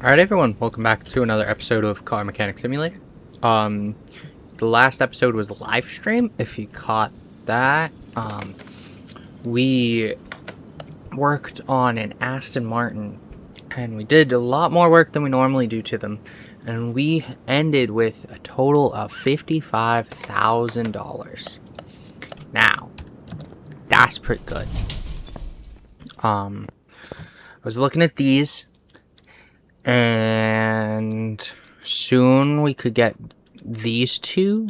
Alright everyone, welcome back to another episode of Car Mechanic Simulator. The last episode was a live stream, if you caught that. We worked on an Aston Martin, and we did a lot more work than we normally do to them, and we ended with a total of $55,000. Now, that's pretty good. I was looking at these, and soon we could get these two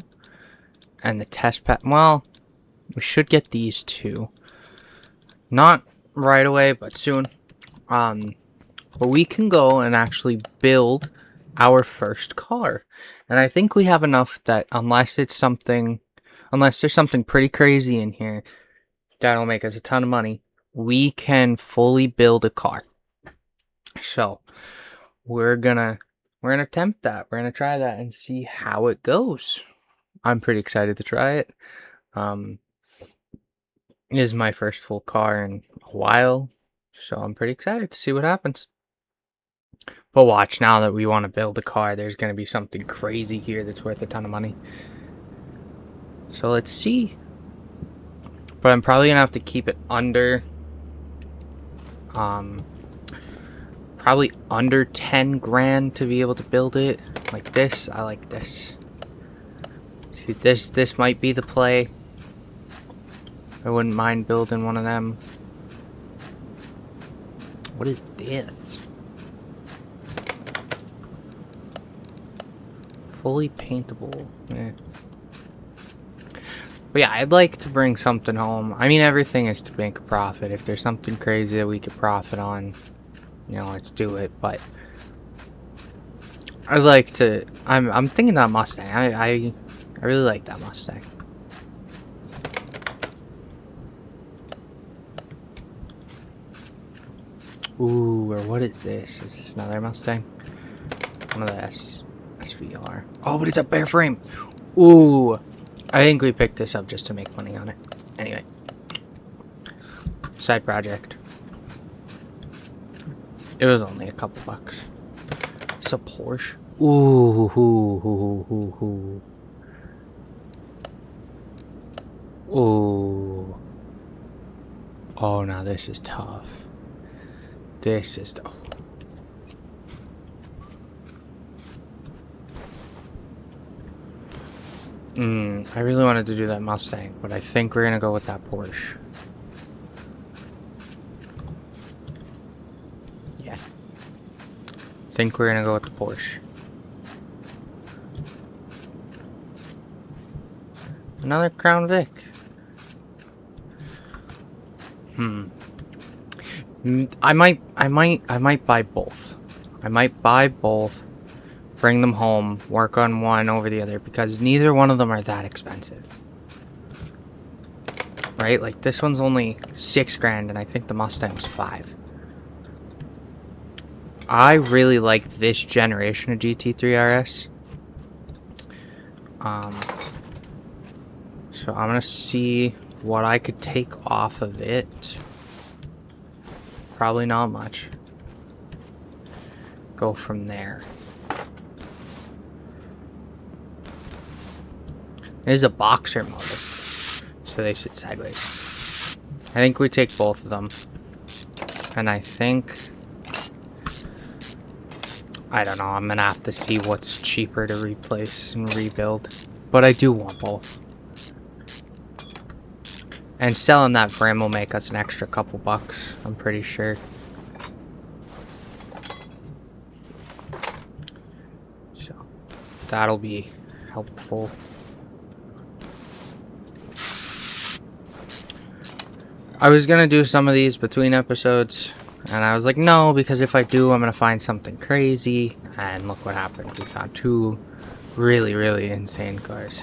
and the test pad. Well, we should get these two. Not right away, but soon. But we can go and actually build our first car. And I think we have enough that unless there's something pretty crazy in here that'll make us a ton of money, we can fully build a car. So we're gonna attempt that. We're gonna try that and see how it goes. I'm pretty excited to try it. It is my first full car in a while, so I'm pretty excited to see what happens. But watch, now that we want to build a car, there's gonna be something crazy here that's worth a ton of money. So let's see. But I'm probably gonna have to keep it under probably under 10 grand to be able to build it. Like this, I like this. See, this might be the play. I wouldn't mind building one of them. What is this? Fully paintable. Eh. But yeah, I'd like to bring something home. I mean, everything is to make a profit. If there's something crazy that we could profit on, you know, let's do it. But I'd like to. I'm thinking that Mustang. I really like that Mustang. Ooh, or what is this? Is this another Mustang? One of the SVR. Oh, but it's a bare frame. Ooh, I think we picked this up just to make money on it. Anyway, side project. It was only a couple bucks. It's a Porsche. Ooh, ooh. Oh, now this is tough. This is tough. I really wanted to do that Mustang, but I think we're gonna go with that Porsche. Yeah. I think we're gonna go with the Porsche. Another Crown Vic. I might buy both. I might buy both, bring them home, work on one over the other, because neither one of them are that expensive. Right? Like, this one's only 6 grand, and I think the Mustang's 5. I really like this generation of GT3 RS. So I'm gonna see what I could take off of it. Probably not much. Go from there. There's a boxer motor, so they sit sideways. I think we take both of them. And I think, I don't know, I'm gonna have to see what's cheaper to replace and rebuild. But I do want both. And selling that frame will make us an extra couple bucks, I'm pretty sure. So, that'll be helpful. I was gonna do some of these between episodes, and I was like, no, because if I do, I'm gonna find something crazy. And look what happened. We found 2 really, really insane cars.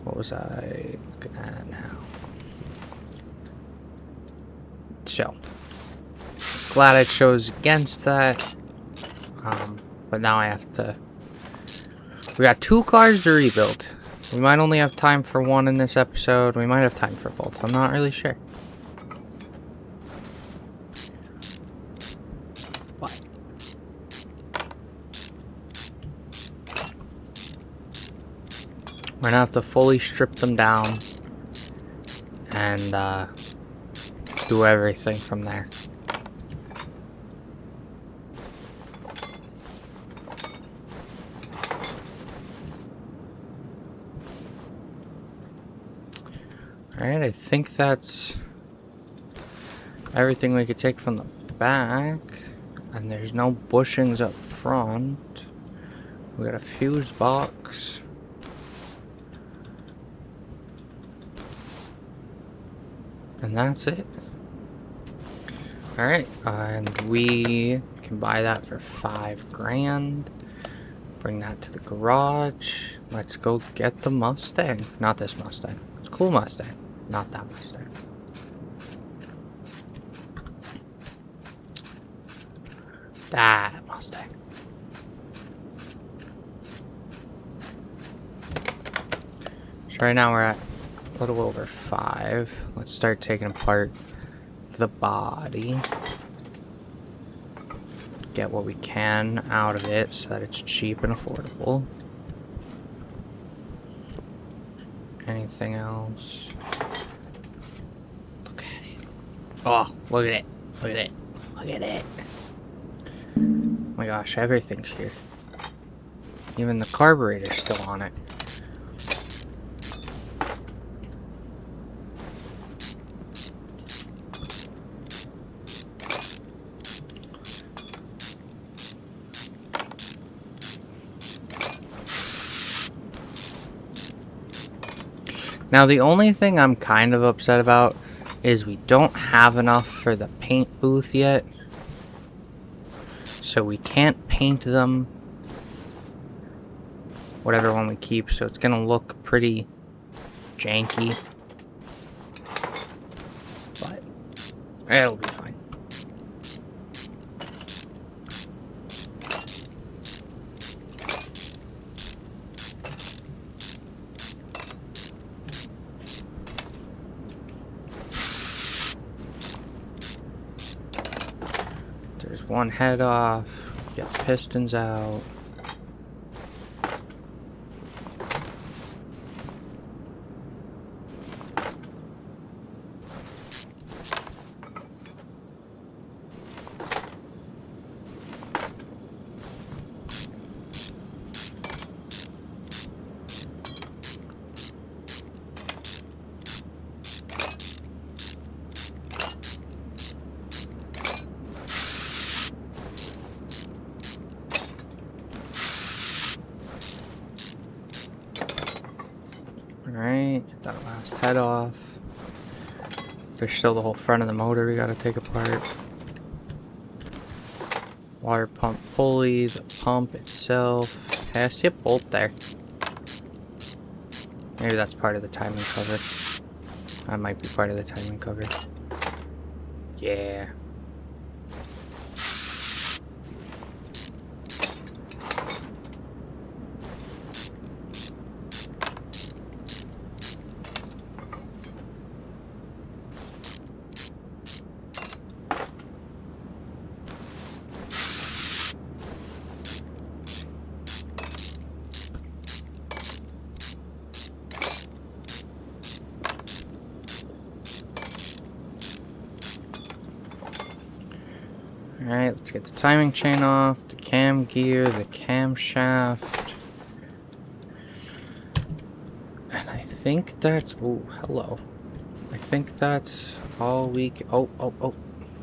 What was I looking at now? So, glad it shows against that. But now I have to. We got 2 cars to rebuild. We might only have time for one in this episode. We might have time for both. I'm not really sure. But We're gonna have to fully strip them down and do everything from there. Alright, I think that's everything we could take from the back. And there's no bushings up front. We got a fuse box. And that's it. Alright, and we can buy that for $5 grand. Bring that to the garage. Let's go get the Mustang. Not this Mustang. It's a cool Mustang. Not that Mustang. That Mustang. So right now we're at a little over 5. Let's start taking apart the body. Get what we can out of it so that it's cheap and affordable. Anything else? Look at it. Oh, look at it. Look at it. Look at it. Oh my gosh, everything's here. Even the carburetor's still on it. Now, the only thing I'm kind of upset about is we don't have enough for the paint booth yet. So we can't paint them, whatever one we keep, so it's gonna look pretty janky. But it'll be fine. There's one head off. Get the pistons out. Alright, get that last head off. There's still the whole front of the motor we gotta take apart. Water pump pulley, the pump itself. Hey, I see a bolt there. Maybe that's part of the timing cover. That might be part of the timing cover. Yeah. Alright, let's get the timing chain off, the cam gear, the camshaft. And I think that's... oh, hello. I think that's all we can... oh, a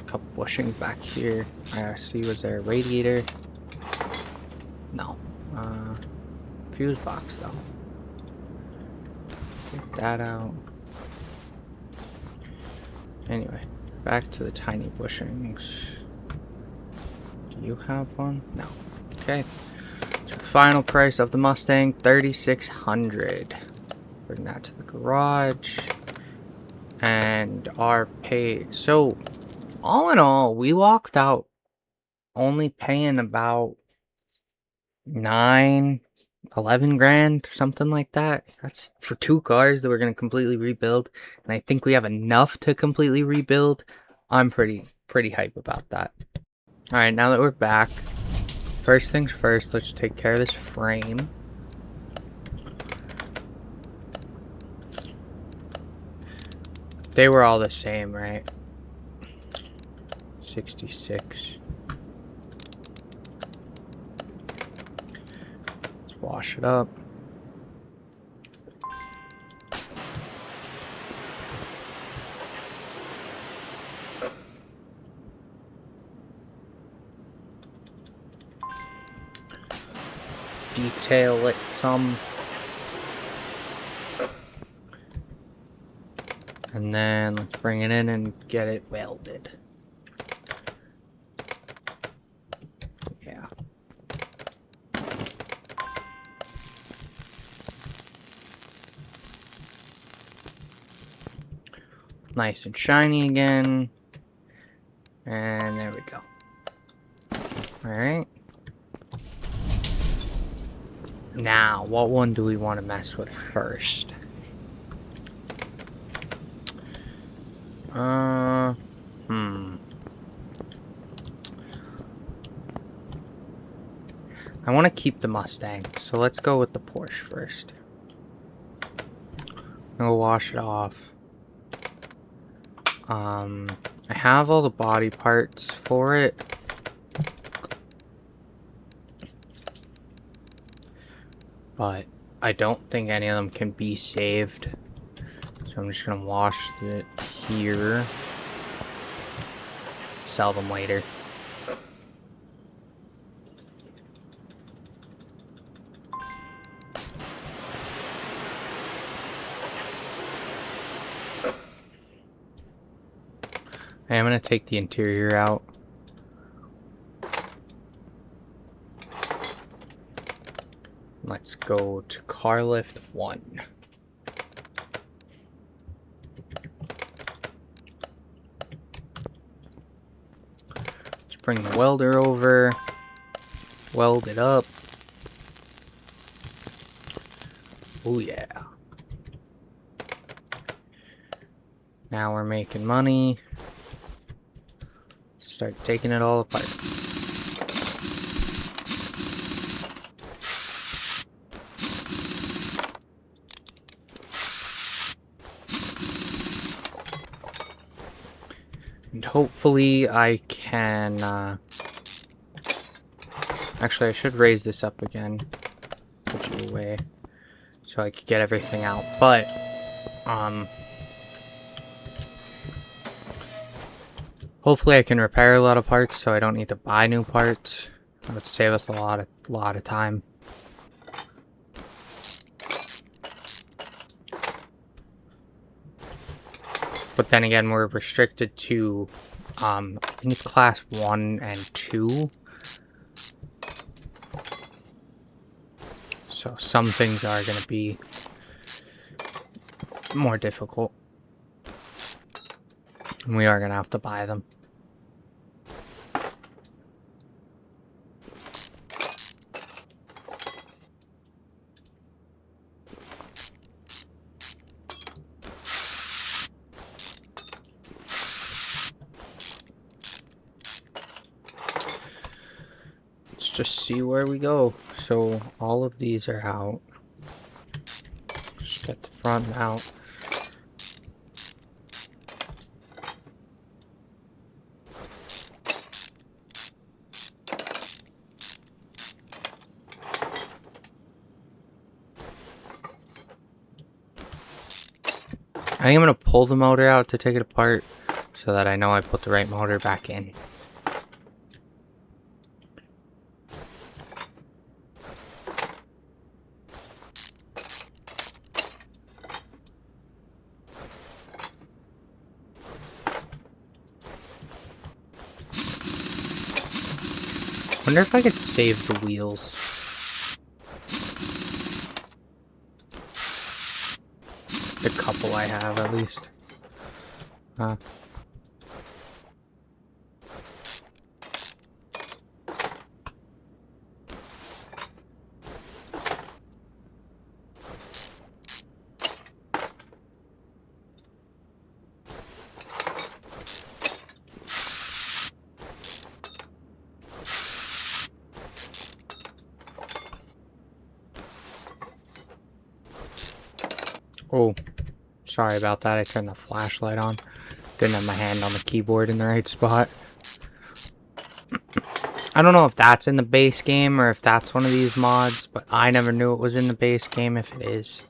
couple bushings back here. I gotta see, was there a radiator? No. Fuse box, though. Get that out. Anyway, back to the tiny bushings. Do you have one? No. Okay. So final price of the Mustang, $3,600. Bring that to the garage. And our pay. So, all in all, we walked out only paying about 11 grand, something like that. That's for 2 cars that we're going to completely rebuild. And I think we have enough to completely rebuild. I'm pretty hype about that. Alright, now that we're back, first things first, let's take care of this frame. They were all the same, right? 66. Let's wash it up. Detail it some. And then let's bring it in and get it welded. Yeah. Nice and shiny again. And there we go. Alright. Now, what one do we want to mess with first? I want to keep the Mustang, so let's go with the Porsche first. I'll wash it off. I have all the body parts for it. But I don't think any of them can be saved. So I'm just gonna wash it here. Sell them later. I'm gonna take the interior out. Let's go to car lift 1. Let's bring the welder over. Weld it up. Oh yeah. Now we're making money. Start taking it all apart. And hopefully I can, actually I should raise this up again. Put you away. So I could get everything out. But, hopefully I can repair a lot of parts so I don't need to buy new parts. That would save us a lot of time. But then again, we're restricted to, I think it's class 1 and 2. So some things are going to be more difficult. And we are going to have to buy them. Just see where we go. So all of these are out. Just get the front out. I am going to pull the motor out to take it apart so that I know I put the right motor back in. Wonder if I could save the wheels. The couple I have, at least. Oh, Sorry about that, I turned the flashlight on. Didn't have my hand on the keyboard in the right spot. I don't know if that's in the base game or if that's one of these mods, but I never knew it was in the base game if it is.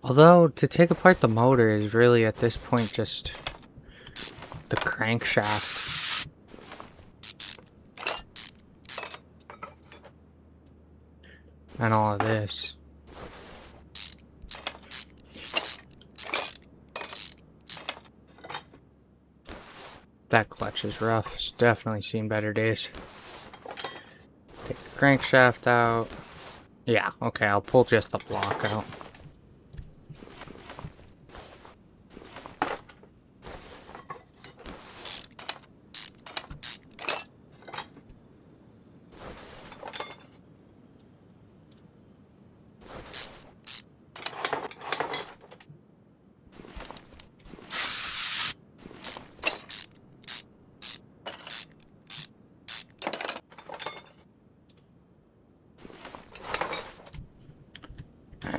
Although, to take apart the motor is really, at this point, just the crankshaft. And all of this. That clutch is rough. It's definitely seen better days. Take the crankshaft out. Yeah, okay, I'll pull just the block out.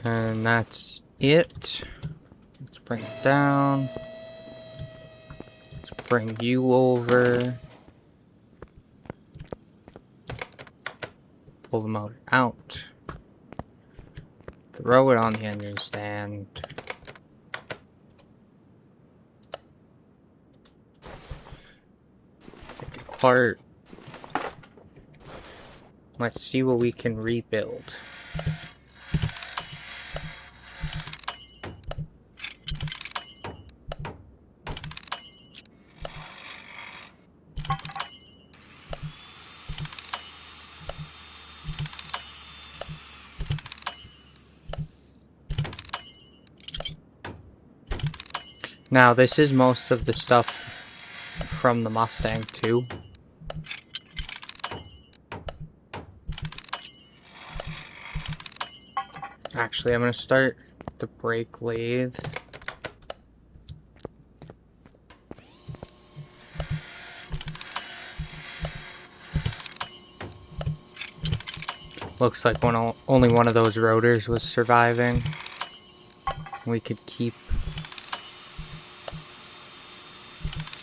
And that's it. Let's bring it down. Let's bring you over. Pull the motor out. Throw it on the engine stand. Take it apart. Let's see what we can rebuild. Now, this is most of the stuff from the Mustang too. Actually, I'm going to start the brake lathe. Looks like only one of those rotors was surviving. We could keep.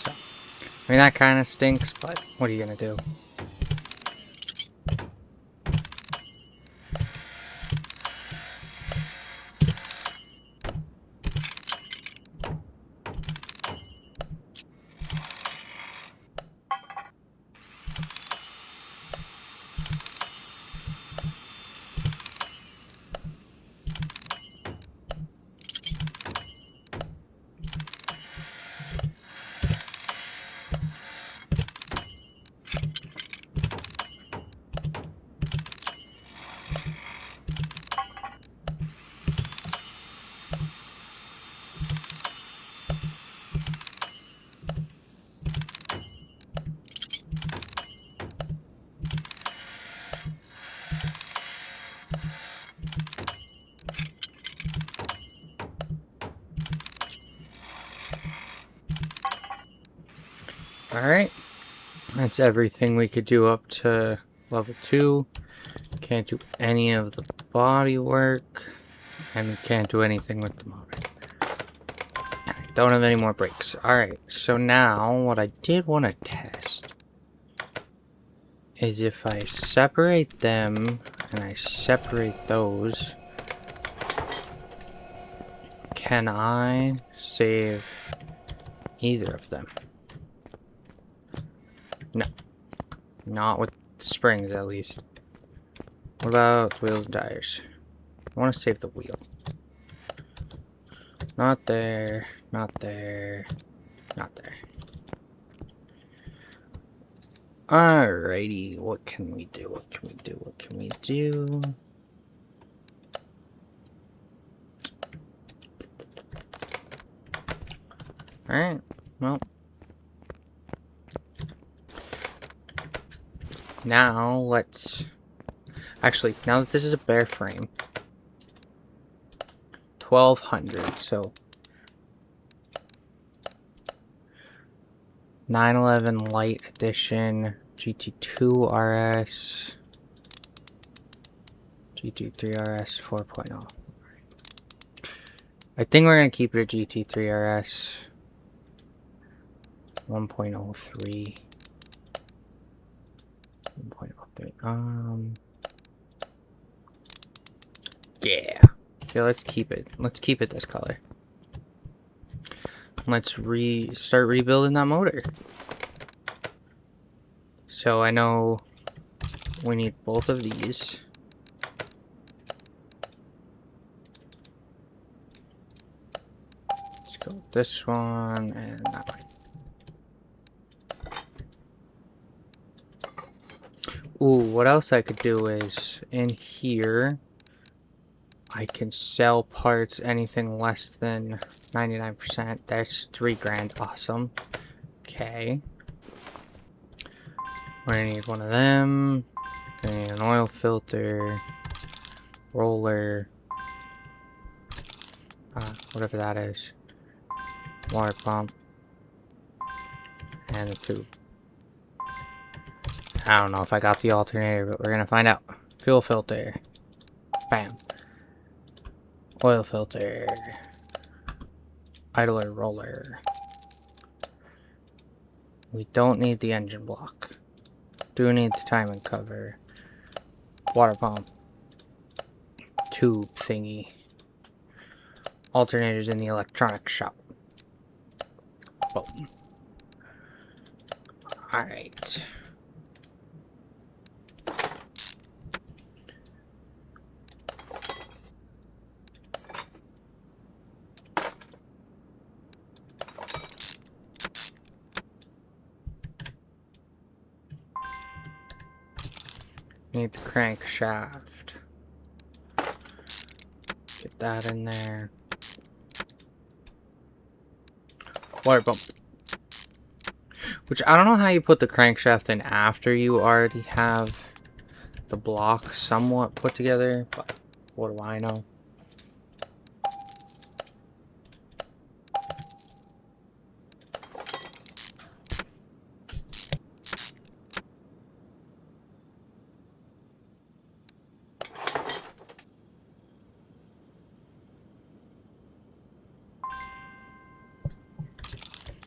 So, I mean, that kind of stinks, but what are you going to do? Alright, that's everything we could do up to level 2. Can't do any of the body work, and we can't do anything with the motor. And I don't have any more brakes. Alright, so now what I did want to test is if I separate them and I separate those, can I save either of them? No. Not with the springs, at least. What about wheels and tires? I want to save the wheel. Not there. Not there. Not there. Alrighty. What can we do? What can we do? What can we do? Alright. Well. Now, let's... Actually, now that this is a bare frame, 1200, so 911 Light Edition, GT2 RS. GT3 RS 4.0. I think we're going to keep it a GT3 RS 1.03. 1.03. Yeah. Okay, let's keep it. Let's keep it this color. Let's start rebuilding that motor. So I know we need both of these. Let's go with this one and that one. Ooh, what else I could do is in here I can sell parts anything less than 99%. That's 3 grand. Awesome. Okay. We're gonna need one of them. Gonna need an oil filter, roller, whatever that is, water pump, and the tube. I don't know if I got the alternator, but we're gonna find out. Fuel filter. Bam. Oil filter. Idler roller. We don't need the engine block. Do need the timing cover. Water pump. Tube thingy. Alternators in the electronics shop. Boom. Alright. Need the crankshaft. Get that in there. Water pump. Which I don't know how you put the crankshaft in after you already have the block somewhat put together, but what do I know?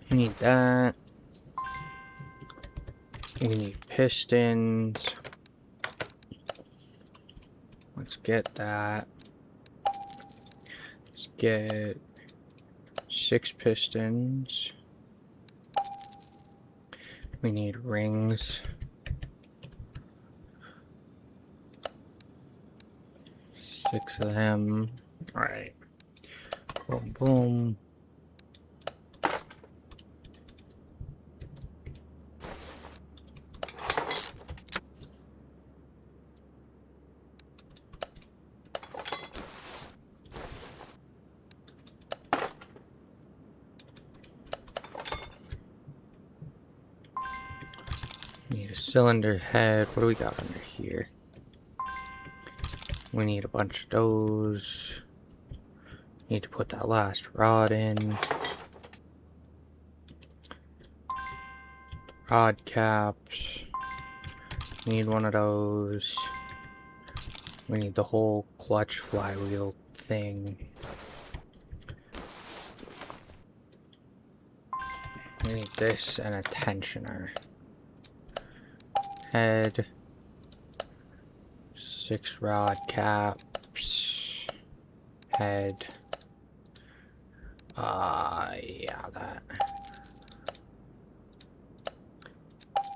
We need that. We need pistons. Let's get that. Let's get 6 pistons. We need rings. 6 of them. Alright. Boom, boom. Need a cylinder head. What do we got under here? We need a bunch of those. Need to put that last rod in. Rod caps. Need one of those. We need the whole clutch flywheel thing. We need this and a tensioner. Head. 6 rod caps. Head. Yeah, that.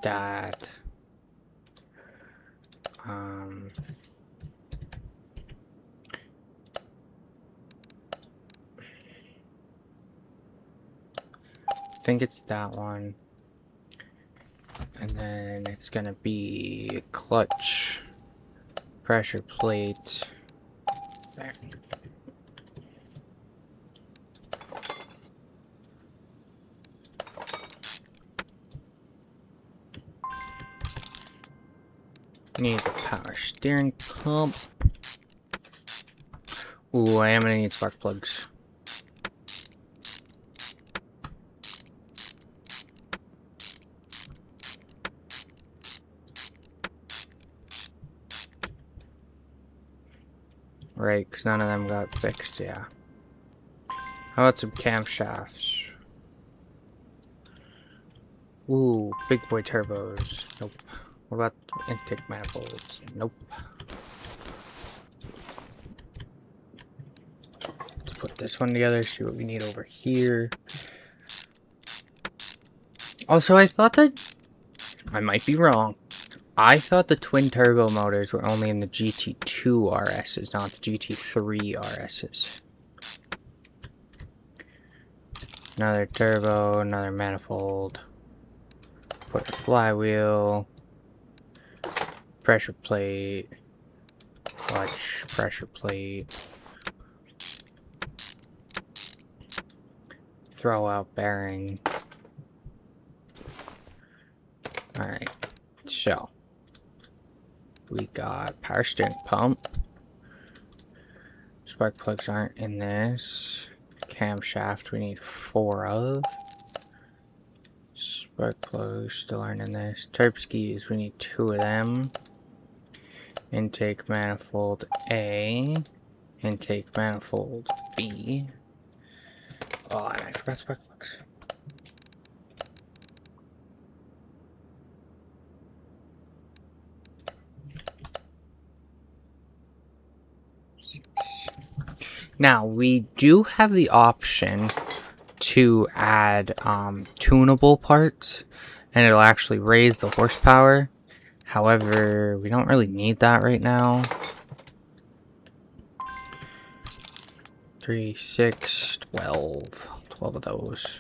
That. I think it's that one. And then it's gonna be clutch, pressure plate. There. Need the power steering pump. Ooh, I am gonna need spark plugs. Right, because none of them got fixed, yeah. How about some camshafts? Ooh, big boy turbos. Nope. What about intake manifolds? Nope. Let's put this one together, see what we need over here. Also, I thought that... I might be wrong. I thought the twin turbo motors were only in the GT2 RSs, not the GT3 RSs. Another turbo, another manifold. Put a flywheel. Pressure plate. Clutch, pressure plate. Throw out bearing. Alright, so we got power steering pump. Spark plugs aren't in this. Camshaft we need 4 of. Spark plugs still aren't in this. Turb skis we need 2 of them. Intake manifold A. Intake manifold B. Oh, and I forgot spark plugs. Now, we do have the option to add tunable parts, and it'll actually raise the horsepower. However, we don't really need that right now. 3, 6, 12. 12 of those.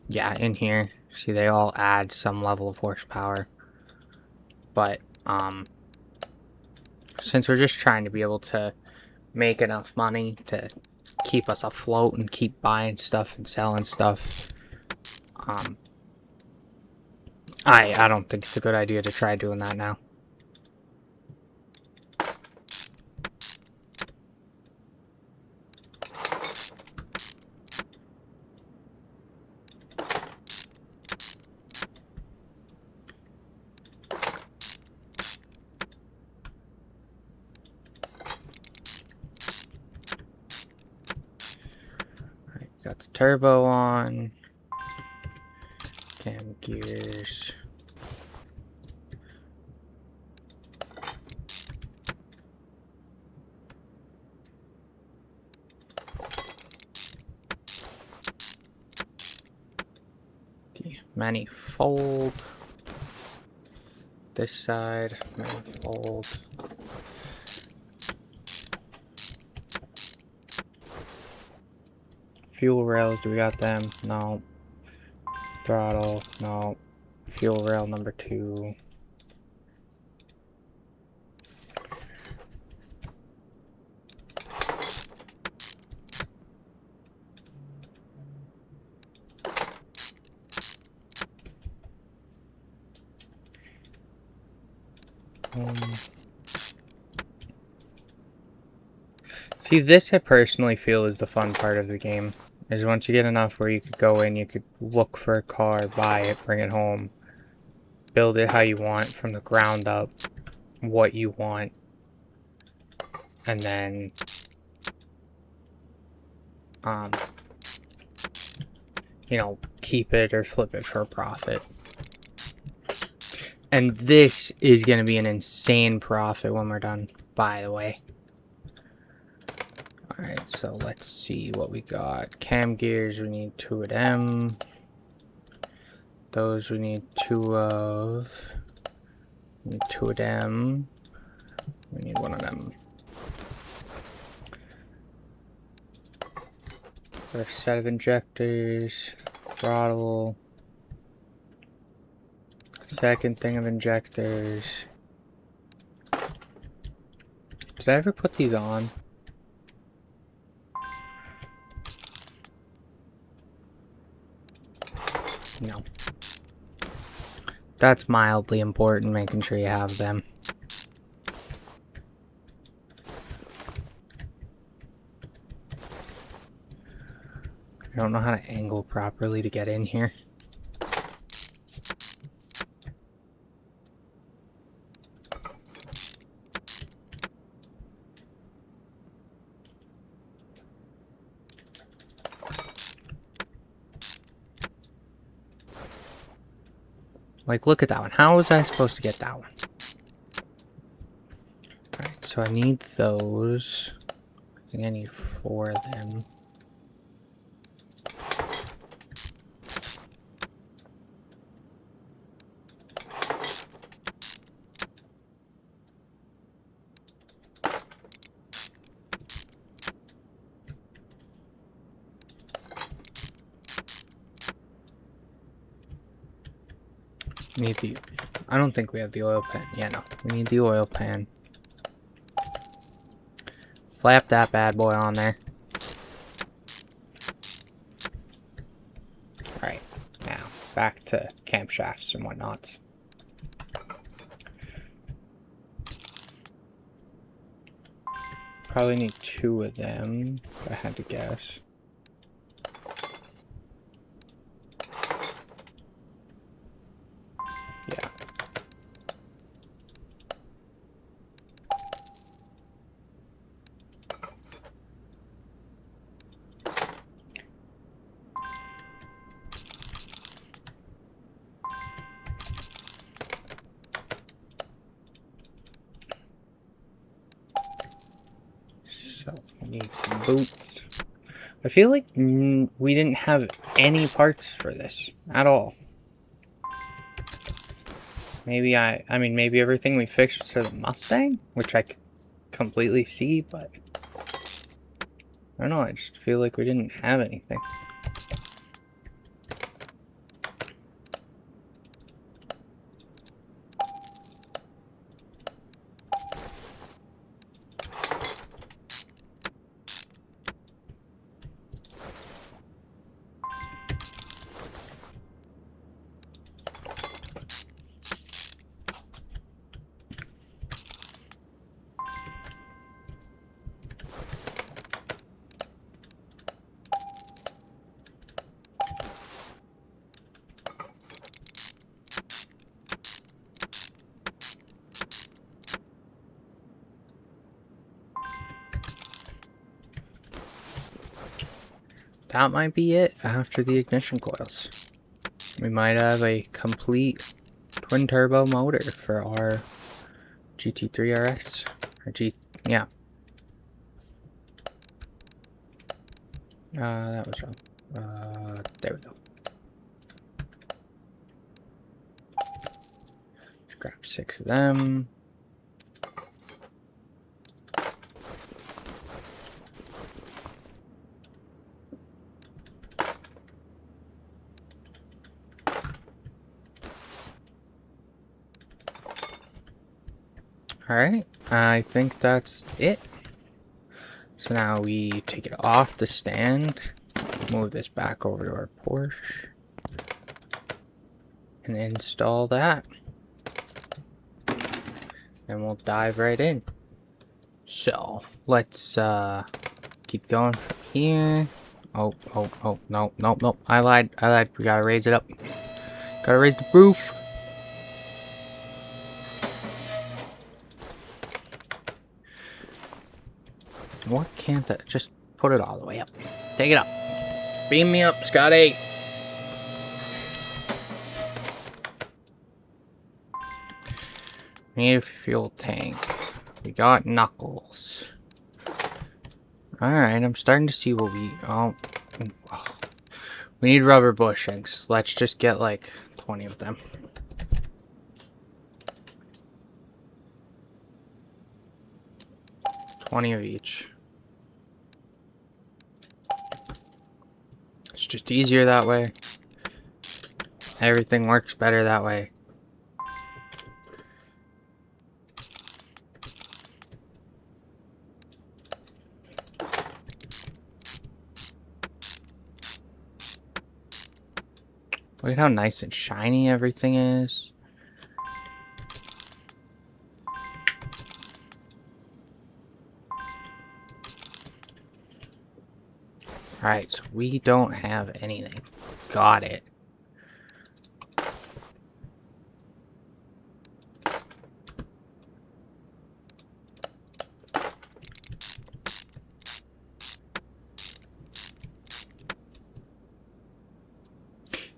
Yeah, in here. See, they all add some level of horsepower. But, since we're just trying to be able to make enough money to keep us afloat and keep buying stuff and selling stuff, I don't think it's a good idea to try doing that now. Alright, got the turbo on. Cam gears. The manifold. This side, manifold. Fuel rails, do we got them? No. Throttle, no. Fuel rail number 2. See, this I personally feel is the fun part of the game. Is once you get enough where you could go in, you could look for a car, buy it, bring it home, build it how you want from the ground up, what you want, and then you know, keep it or flip it for a profit. And this is going to be an insane profit when we're done, by the way. Alright, so let's see what we got. Cam gears, we need 2 of them. Those we need 2 of. We need 2 of them. We need 1 of them. First set of injectors. Throttle. Second thing of injectors. Did I ever put these on? No. That's mildly important, making sure you have them. I don't know how to angle properly to get in here. Like, look at that one. How was I supposed to get that one? Alright, so I need those. I think I need 4 of them. Need the... I don't think we have the oil pan. Yeah, no. We need the oil pan. Slap that bad boy on there. Alright, now back to camshafts and whatnot. Probably need 2 of them, if I had to guess. Yeah. So, we need some boots. I feel like we didn't have any parts for this at all. Maybe I mean, maybe everything we fixed was for the Mustang, which I completely see, but I don't know, I just feel like we didn't have anything. That might be it after the ignition coils. We might have a complete twin turbo motor for our GT3 RS. Or yeah. That was wrong. There we go. Let's grab 6 of them. Alright, I think that's it. So now we take it off the stand, move this back over to our Porsche, and install that. And we'll dive right in. So, let's keep going from here. Oh, no, I lied. We gotta raise it up. Gotta raise the roof. What can't that? Just put it all the way up. Take it up. Beam me up, Scotty. We need a fuel tank. We got knuckles. Alright, I'm starting to see what we... Oh. We need rubber bushings. Let's just get like 20 of them. $20 of each. It's just easier that way. Everything works better that way. Look at how nice and shiny everything is. Alright, so we don't have anything. Got it.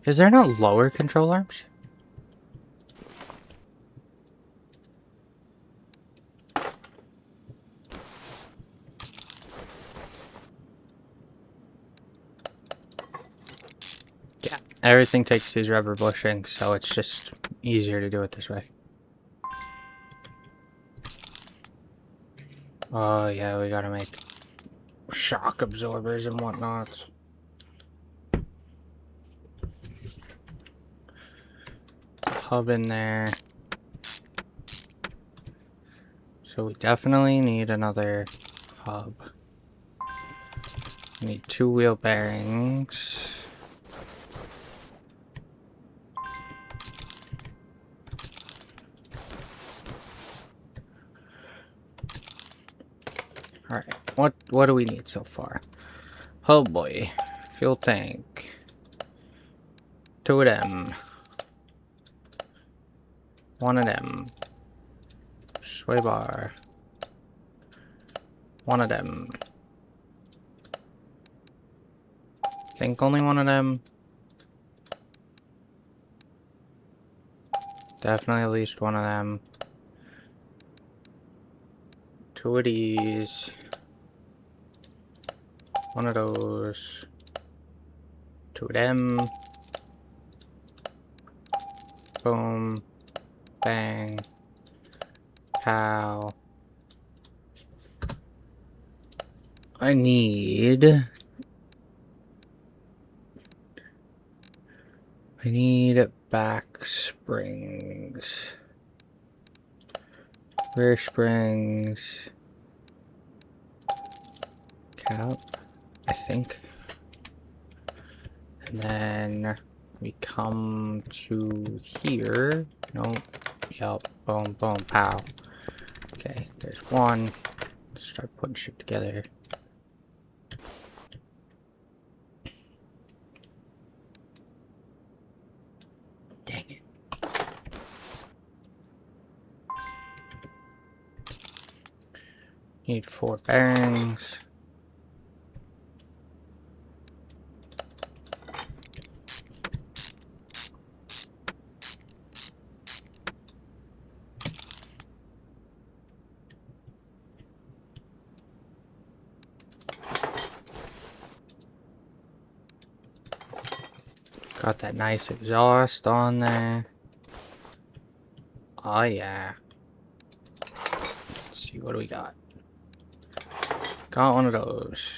Is there no lower control arms? Yeah, everything takes these rubber bushings, so it's just easier to do it this way. Oh yeah, we gotta make shock absorbers and whatnot. Hub in there. So we definitely need another hub. We need 2 wheel bearings. Alright, what do we need so far? Oh boy. Fuel tank. 2 of them. 1 of them. Sway bar. 1 of them. Think only 1 of them. Definitely at least 1 of them. 2 of these. 1 of those. 2 of them. Boom. Bang. Pow. I need back springs. Rear springs. Cap, I think. And then we come to here. Nope. Yep. Boom, boom, pow. Okay, there's 1. Let's start putting shit together. Dang it. Need 4 bearings. Got that nice exhaust on there. Oh yeah. Let's see, what do we got? Got 1 of those.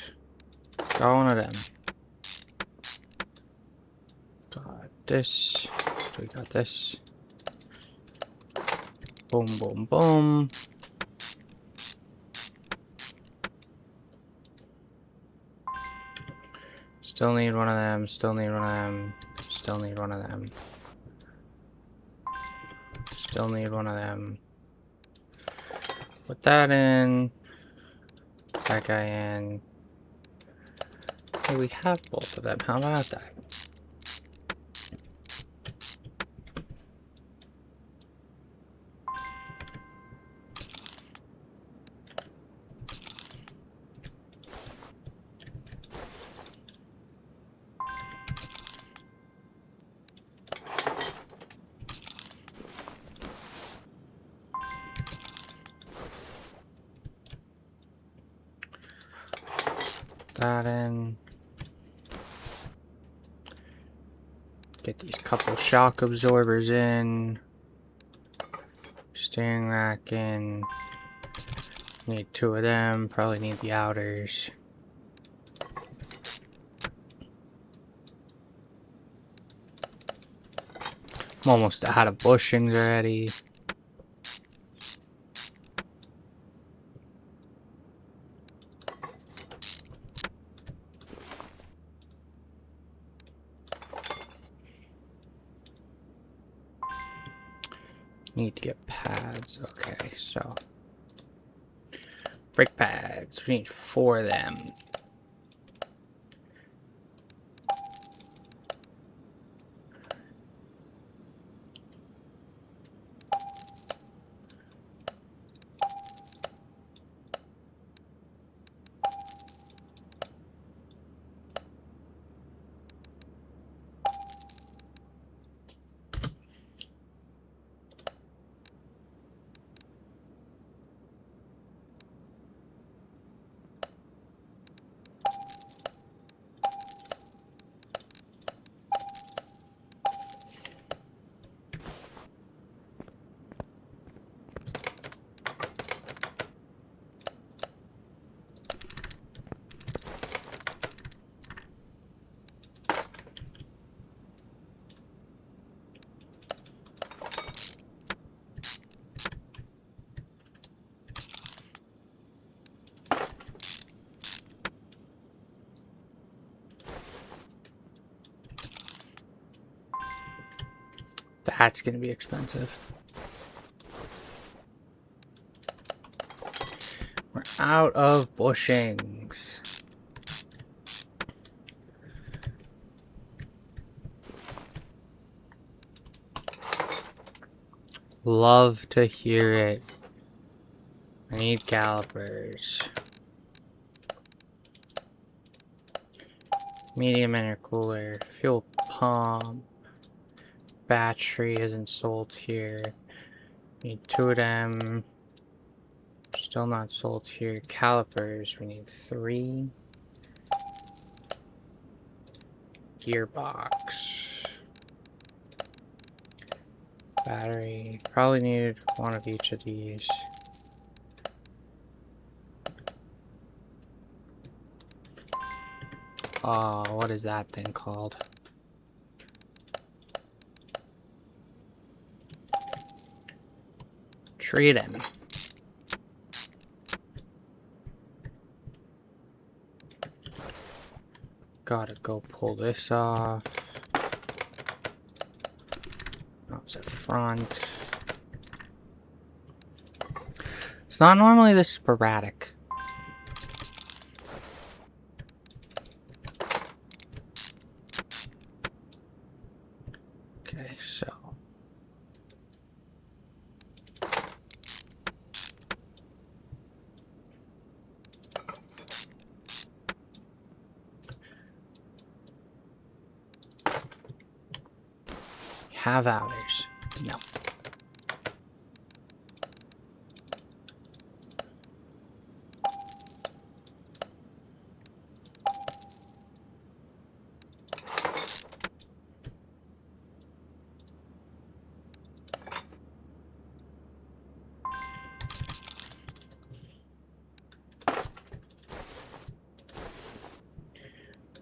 Got 1 of them. Got this. We got this. Boom, boom, boom. Still need 1 of them. Still need 1 of them. Still need 1 of them. Still need 1 of them. Put that in. That guy in. Hey, we have both of them. How about that? That in. Get these couple shock absorbers in. Steering rack in. Need 2 of them. Probably need the outers. I'm almost out of bushings already. Need to get pads. Okay, so brake pads. We need 4 of them. That's gonna be expensive. We're out of bushings. Love to hear it. I need calipers. Medium intercooler, fuel pump, battery isn't sold here. Need 2 of them. Still not sold here. Calipers, we need 3. Gearbox. Battery. Probably need 1 of each of these. What is that thing called? Treat him. Gotta go pull this off. That's the front. It's not normally this sporadic. Okay, so. Have hours. No.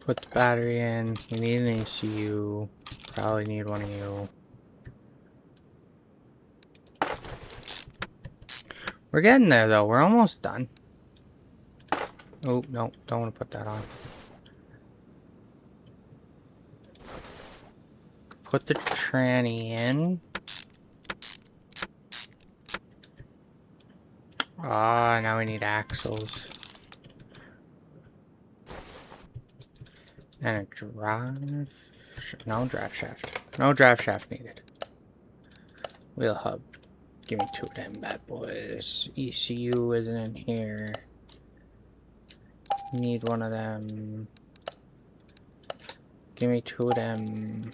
Put the battery in. We need an ECU. Probably need one of you. We're getting there though. We're almost done. Oh, no. Don't want to put that on. Put the tranny in. Now we need axles. And a drive... No drive shaft. No drive shaft needed. Wheel hub. Give me 2 of them bad boys. ECU isn't in here. Need 1 of them. Give me 2 of them.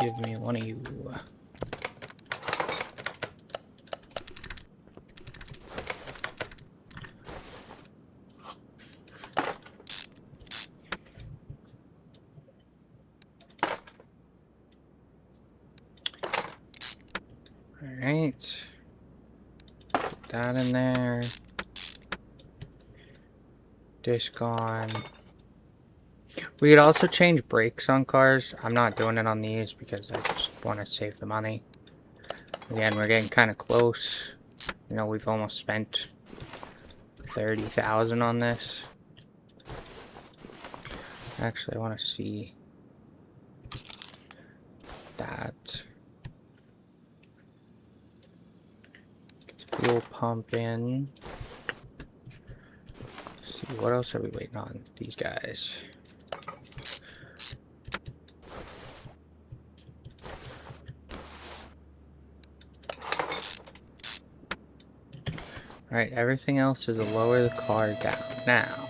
Give me 1 of you. Alright. Put that in there. Disc on. We could also change brakes on cars. I'm not doing it on these because I just want to save the money. Again, we're getting kind of close. You know, we've almost spent 30,000 on this. Actually, I want to see that. Fuel pump in. Let's see, what else are we waiting on? These guys. Alright, everything else is to lower the car down. Now.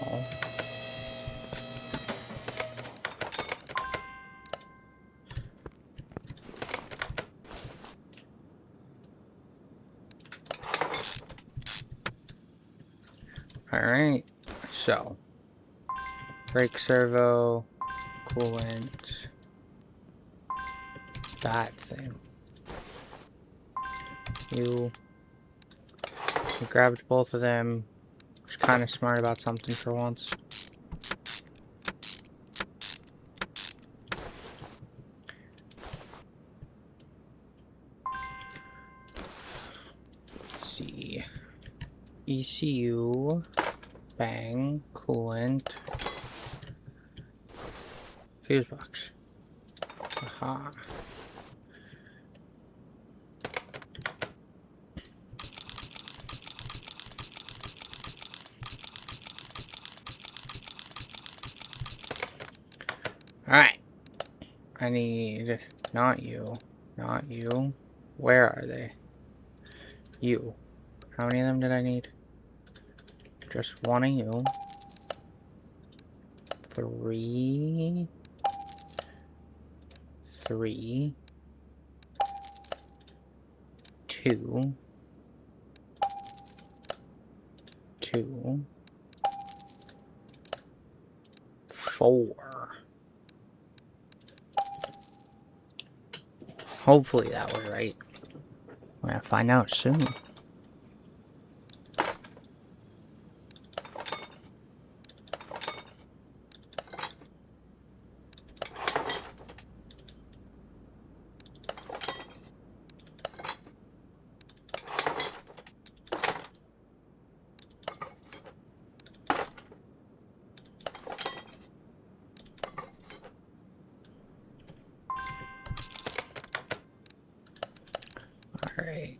Alright, so brake servo, coolant, that thing. You grabbed both of them. Was kind of smart about something for once. Let's see. ECU. Bang, coolant, fuse box. Aha. Alright. I need... Not you. Not you. Where are they? You. How many of them did I need? Just one of you. 3. 3. 2. 2. 4. Hopefully that was right. We're gonna find out soon. Alright.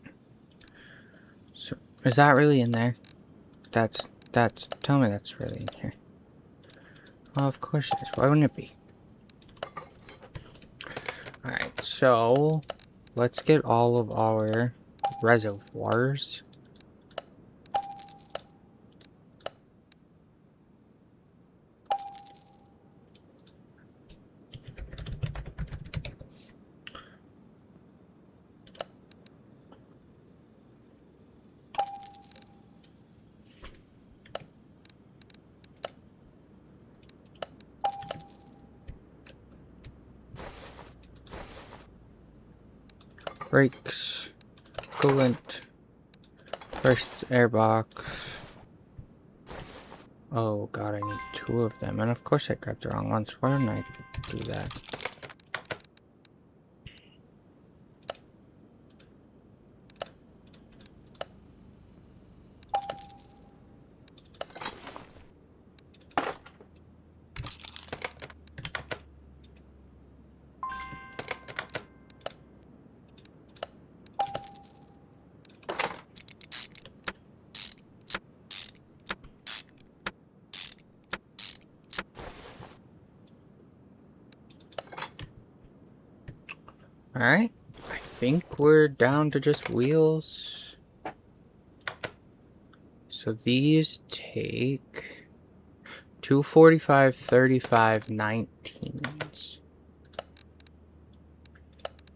So, is that really in there? Tell me that's really in here. Well, of course it is. Why wouldn't it be? Alright, so let's get all of our reservoirs. Brakes, coolant, first airbox. Oh god, I need 2 of them. And of course I grabbed the wrong ones. Why didn't I do that? Alright, I think we're down to just wheels. So these take 245, 35, 19s.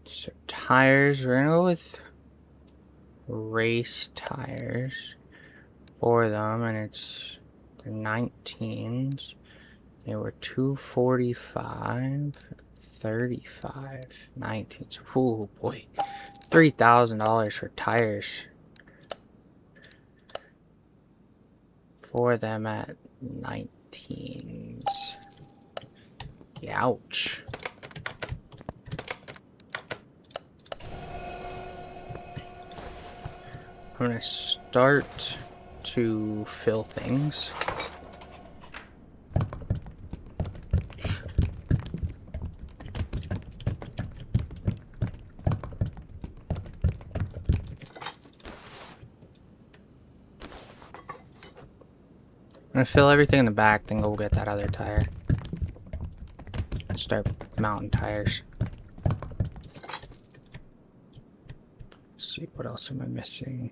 So tires, we're gonna go with race tires for them, and it's the 19s. They were 245, 35, 19s. Oh boy, $3,000 for tires for them at 19s. Ouch. I'm gonna start to fill things. I'm gonna fill everything in the back, then go get that other tire. Start mounting tires. Let's see, what else am I missing?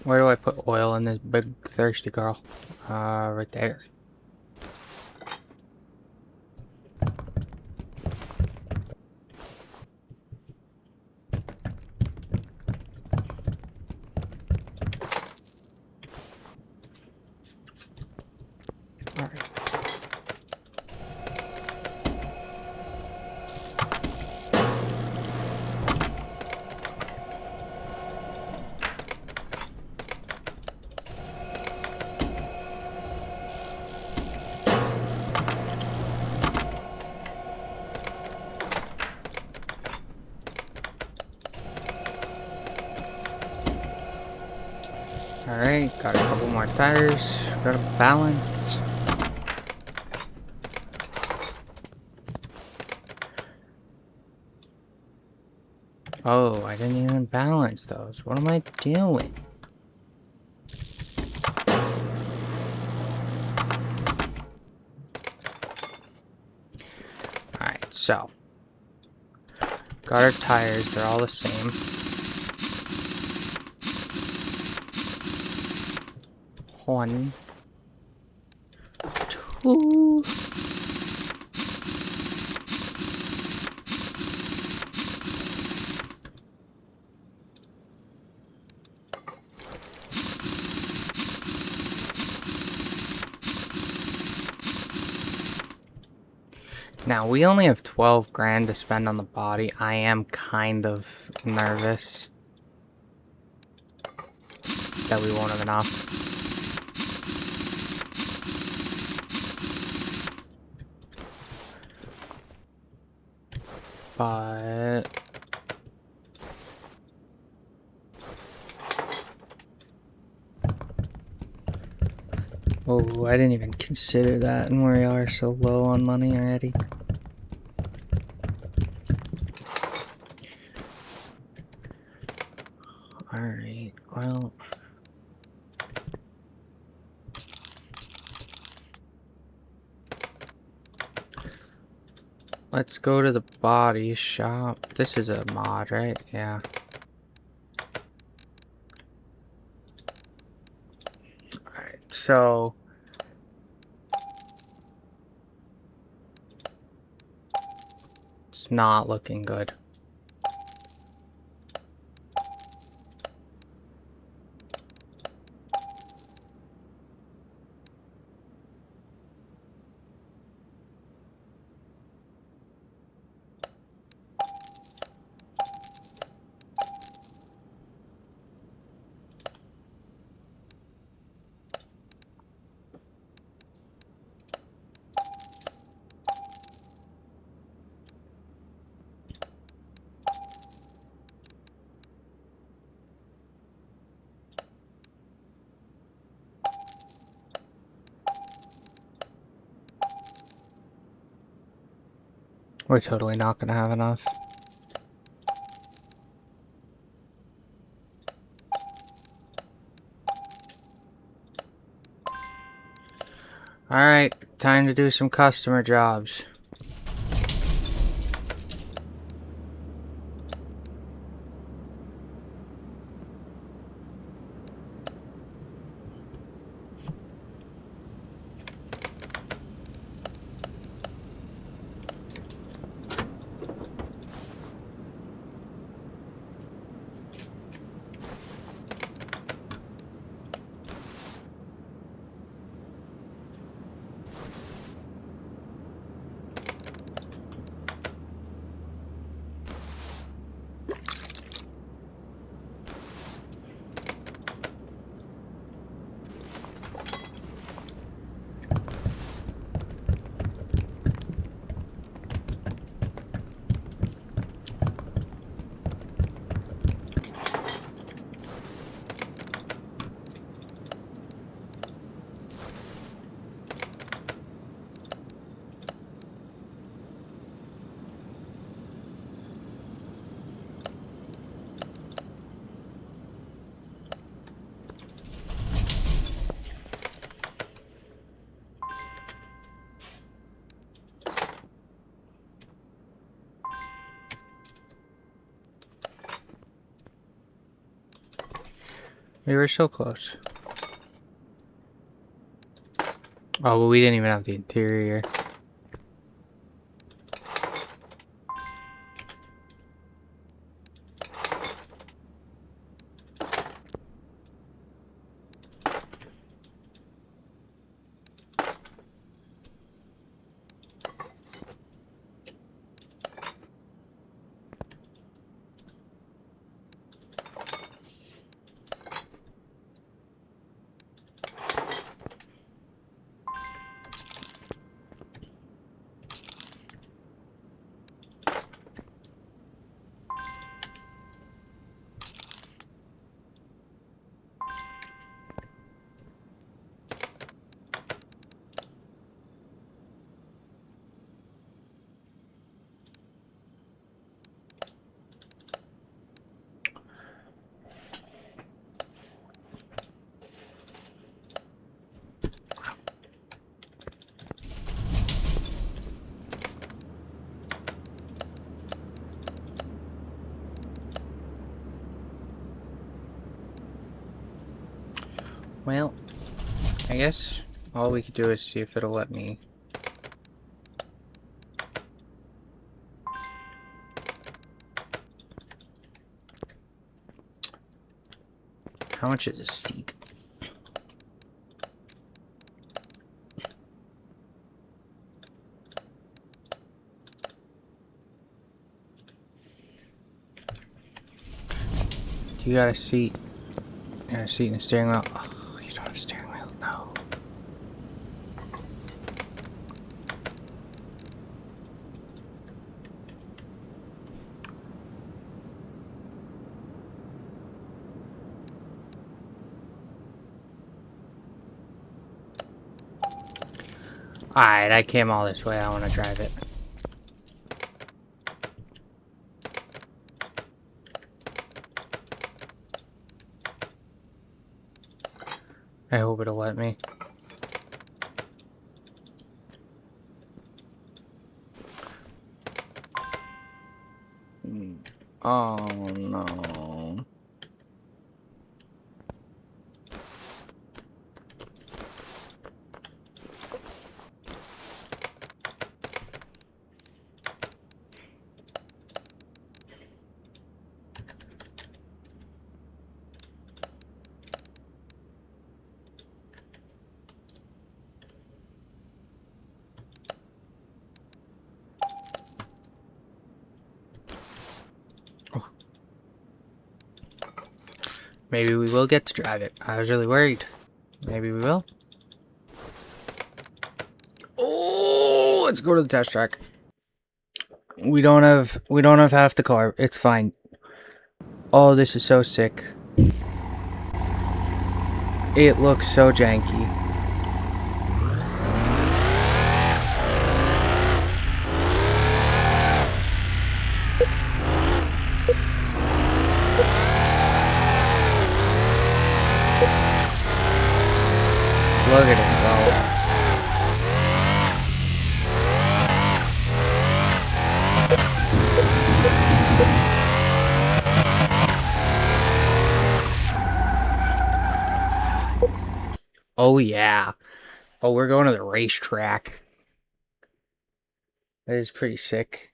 Where do I put oil in this big thirsty girl? Right there. Alright. Alright, got a couple more tires. Got a balance. Oh, I didn't even balance those. What am I doing? Alright, so. Got our tires, they're all the same. One. Two. Now, we only have 12 grand to spend on the body. I am kind of nervous that we won't have enough. But... oh, I didn't even consider that, and we are so low on money already. Alright, well... let's go to the body shop. This is a mod, right? Yeah. Alright, so... it's not looking good. We're totally not gonna have enough. Alright, time to do some customer jobs. We were so close. Oh, but we didn't even have the interior. Well, I guess all we could do is see if it'll let me. How much is a seat? You got a seat. And a seat and a steering wheel. Oh, you don't have a steering wheel? No. Alright, I came all this way. I want to drive it. I hope it'll let me. Oh no. Maybe we will get to drive it. I was really worried. Maybe we will. Oh, let's go to the test track. We don't have half the car. It's fine. Oh, this is so sick. It looks so janky. Look at it go. Oh yeah. Oh, we're going to the racetrack. That is pretty sick.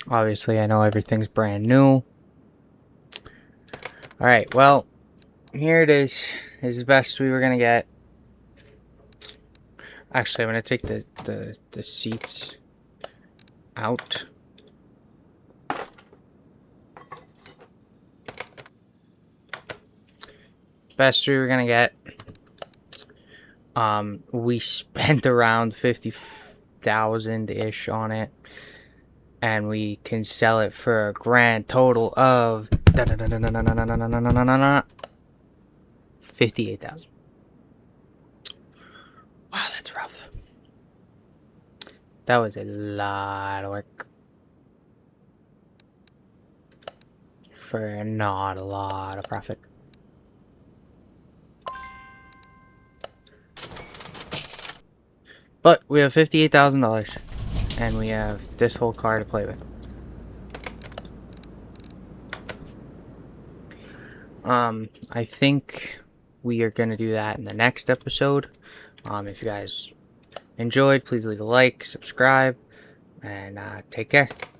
Obviously, I know everything's brand new. Alright, well, here it is. This is the best we were gonna get. Actually, I'm gonna take the seats out. Best we were gonna get. We spent around 50,000-ish on it, and we can sell it for a grand total of 58,000. Wow, that's rough. That was a lot of work for not a lot of profit. But we have $58,000, and we have this whole car to play with. I think we are gonna do that in the next episode. If you guys enjoyed, please leave a like, subscribe, and take care.